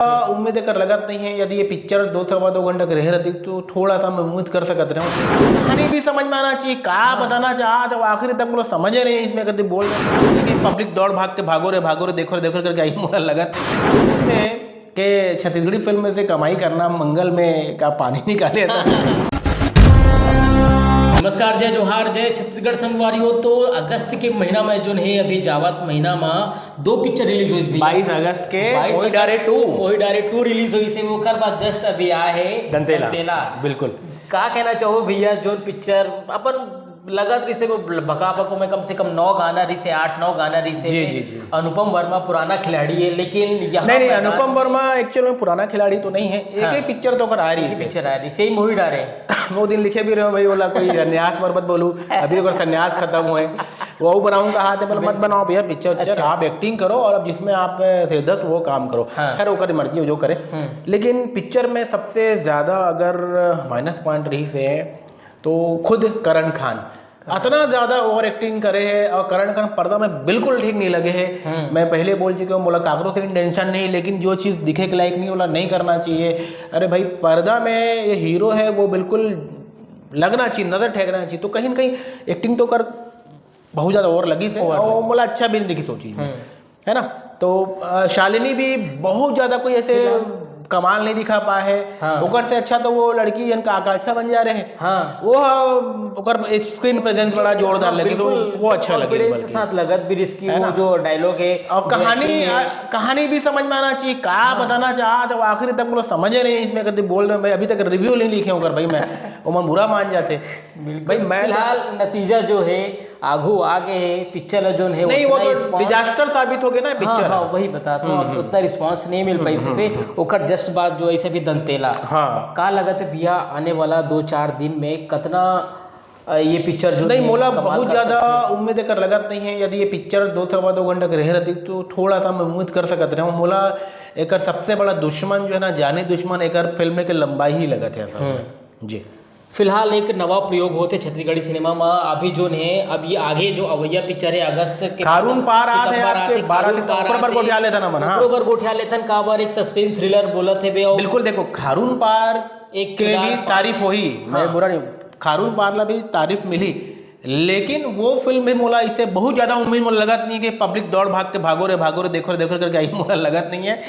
उम्मीद कर लगत नहीं है। यदि ये पिक्चर 2 घंटे की रह रहती तो थोड़ा सा मैं उम्मीद कर सकते रहे। कहानी भी समझ में आना चाहिए, क्या बताना चाहा तो आखिर तक लोग समझ रहे हैं इसमें करते बोल रहे हैं कि पब्लिक दौड़ भाग के भागो रे देखो करके आई मोड़ा लगत है कि छत्तीसगढ़ी फिल्म में से कमाई करना मंगल में का पानी निकाले था। नमस्कार, जय जोहार, जय छत्तीसगढ़ संगवारियों। तो अगस्त के महीना में जो है अभी जावत महीना में 2 पिक्चर रिलीज हुई। 22 अगस्त के ओही डारे 2 रिलीज हुई से ओकर बाद जस्ट अभी आए है दंतेला। बिल्कुल का कहना चाहो भैया, जो पिक्चर अपन लगत रही से वो भगा भको में कम से कम 9 गाना रही से 8-9 गाना रही से। जी। अनुपम वर्मा पुराना खिलाड़ी है, लेकिन नहीं अनुपम वर्मा एक्चुअल में पुराना खिलाड़ी तो नहीं है। एक ही पिक्चर तो कर आ रही है, पिक्चर आ रही सेम वही डारे। वो दिन लिखे भी रहे भाई बोला कोई संन्यास मत बोलू, अभी अगर संन्यास खत्म हुए वो बनाऊं कहा थे, बोला मत बनाओ भैया पिक्चर। अच्छा। आप एक्टिंग करो और अब जिसमें आप सेधत वो काम करो। खैर वो करे मर्जी जो करे। लेकिन पिक्चर में सबसे ज्यादा अगर माइनस पॉइंट रही से तो खुद करण खान इतना ज्यादा ओवर एक्टिंग करे है और करण खान पर्दा में बिल्कुल ठीक नहीं लगे है। मैं पहले बोल चुका हूँ, बोला काकरों से टेंशन नहीं, लेकिन जो चीज़ दिखे के लायक नहीं बोला नहीं करना चाहिए। अरे भाई पर्दा में ये हीरो है वो बिल्कुल लगना चाहिए, नजर ठेकना चाहिए। तो कहीं ना कहीं एक्टिंग तो कर बहुत ज़्यादा ओवर लगी थी और बोला अच्छा भी नहीं दिखी सोची है ना। तो शालिनी भी बहुत ज़्यादा कोई ऐसे कमाल नहीं दिखा पाए है। ओकर से अच्छा तो वो लड़की जिनका आकांक्षा बन जा रहे हैं वो ओकर स्क्रीन प्रेजेंस बड़ा जोरदार लगी, तो वो अच्छा लगे के साथ लगत भी रिस्की वो जो डायलॉग है और कहानी भी समझ में आना चाहिए, क्या बताना चाहा तो आखिर तक लोग समझ रहे हैं इसमें करते बोल रहे हैं। भाई अभी तक रिव्यू नहीं लिखे होकर भाई मैं वो मन बुरा मान जाते भाई। मैं फिलहाल नतीजा जो है आगू आगे है पिक्चर जो है नहीं वो तो डिजास्टर साबित हो गया ना पिक्चर। हाँ वही बताता हूँ, उतना रिस्पांस नहीं मिल पाई से पे ओकर जस्ट बाद जो ऐसे भी दंतेला का लगत है भैया आने वाला 2-4 दिन में कितना ये पिक्चर जो नहीं मोला बहुत ज्यादा उम्मीद कर लगत नहीं है। यदि ये पिक्चर 2 घंटे की रह रहती तो थोड़ा सा मैं उम्मीद कर सकते रहे। मोला एक सबसे बड़ा दुश्मन जो है ना जानी दुश्मन एक फिल्म के लंबाई ही लगत है जी। फिलहाल एक नवा प्रयोग होते छत्तीसगढ़ी सिनेमा में अभी जो है अब ये आगे जो अवैया पिक्चर है अगस्त के खारून पार आते हैं आपके 12 सितंबर गोठिया लेता ना बना ऊपर गोठिया लेथन का बार एक सस्पेंस थ्रिलर बोलत है बे। बिल्कुल देखो खारून पार एक के भी तारीफ हुई, मैं बुरा नहीं, खारून पार ला भी तारीफ मिली, लेकिन वो फिल्म भी मोला इससे बहुत ज्यादा उम्मीद मोला लगत नहीं है कि पब्लिक दौड़ भाग के भागो रे देखो करके आई मोला लगत नहीं है।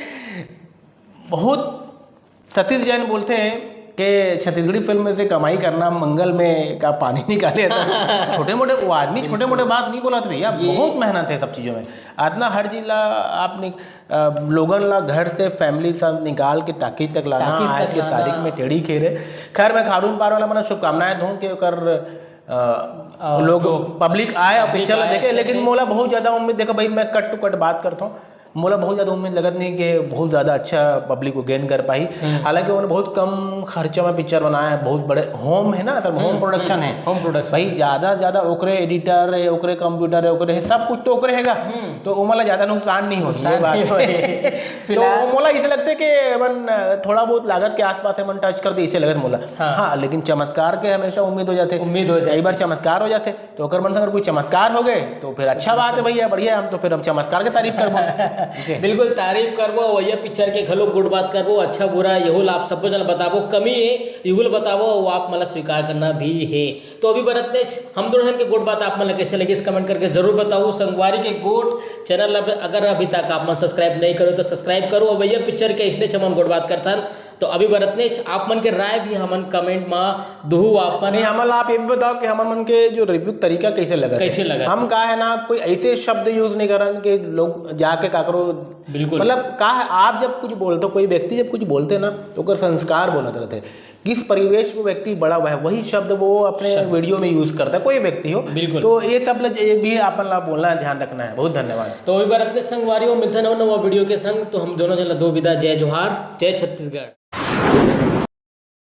बहुत सतीश जैन बोलते हैं कि छत्तीसगढ़ी फिल्म में से कमाई करना मंगल में का पानी निकाले था। छोटे मोटे वो आदमी छोटे मोटे बात नहीं बोला था भैया, बहुत मेहनत है सब चीज़ों में। आतना हर जिला आपने लोगन ला घर से फैमिली सब निकाल के टाकीज तक लाना आज की तारीख में टेढ़ी खेरे। खैर मैं खारून पार वाला मैंने शुभकामनाएं दूँ कि लोग पब्लिक आए और पिक्चर देखे। लेकिन मोला बहुत ज़्यादा उम्मीद देखो भाई मैं कट टू कट बात करता हूँ, मोला बहुत ज़्यादा उम्मीद लगत नहीं कि बहुत ज़्यादा अच्छा पब्लिक को गेन कर पाई। हालांकि उन्होंने बहुत कम खर्चा में पिक्चर बनाया है, बहुत बड़े होम है ना सर, होम प्रोडक्शन है। होम प्रोडक्शन भाई ज़्यादा ओकरे एडिटर है, ओकरे कंप्यूटर है, ओकरे सब कुछ तो ओकरे हैगा, तो वो मोला ज़्यादा नुकसान नहीं हो तो मोला इसे लगते कि मन थोड़ा बहुत लागत के आसपास है मन टच कर दे इसे लगत मोला। हाँ लेकिन चमत्कार के हमेशा उम्मीद हो जाते, कई बार चमत्कार हो जाते तो अगर मन से अगर कोई चमत्कार हो गए तो फिर अच्छा बात है भैया, बढ़िया हम तो फिर हम चमत्कार की तारीफ करबो। बिल्कुल तारीफ करबो वही पिक्चर के खलो गुड बात करबो, अच्छा बुरा यहूल आप सबको जन बताबो, कमी है यहूल बताबो वो आप मला स्वीकार करना भी है। तो अभी बरतने हम दोनों हम के गुड बात आप मला कैसे लगी इस कमेंट करके जरूर बताओ। संगवारी के गुड चैनल अगर अभी तक आप मन सब्सक्राइब नहीं करो तो सब्सक्राइब करो और भैया पिक्चर के इसने चमन गुड बात करता। तो अभी बरतने आप मन के राय भी हमन कमेंट में दो आप ये भी बताओ कि हमन मन के जो रिव्यू तरीका कैसे लगा हम का है ना कोई ऐसे शब्द यूज नहीं करन कि लोग जाके काकरो बिल्कुल मतलब का है आप जब कुछ बोलते कोई व्यक्ति जब कुछ बोलते ना तो कर संस्कार बोलते रहते, किस परिवेश में व्यक्ति बड़ा हुआ है वही शब्द वो अपने वीडियो में यूज करता है कोई व्यक्ति हो। बिल्कुल तो ये सब भी अपन ला बोलना है, ध्यान रखना है। बहुत धन्यवाद। तो अभी बार अपने संगवारियों मिलते हैं नवा वीडियो के संग, तो हम दोनों जन दो विदा, जय जोहार, जय छत्तीसगढ़।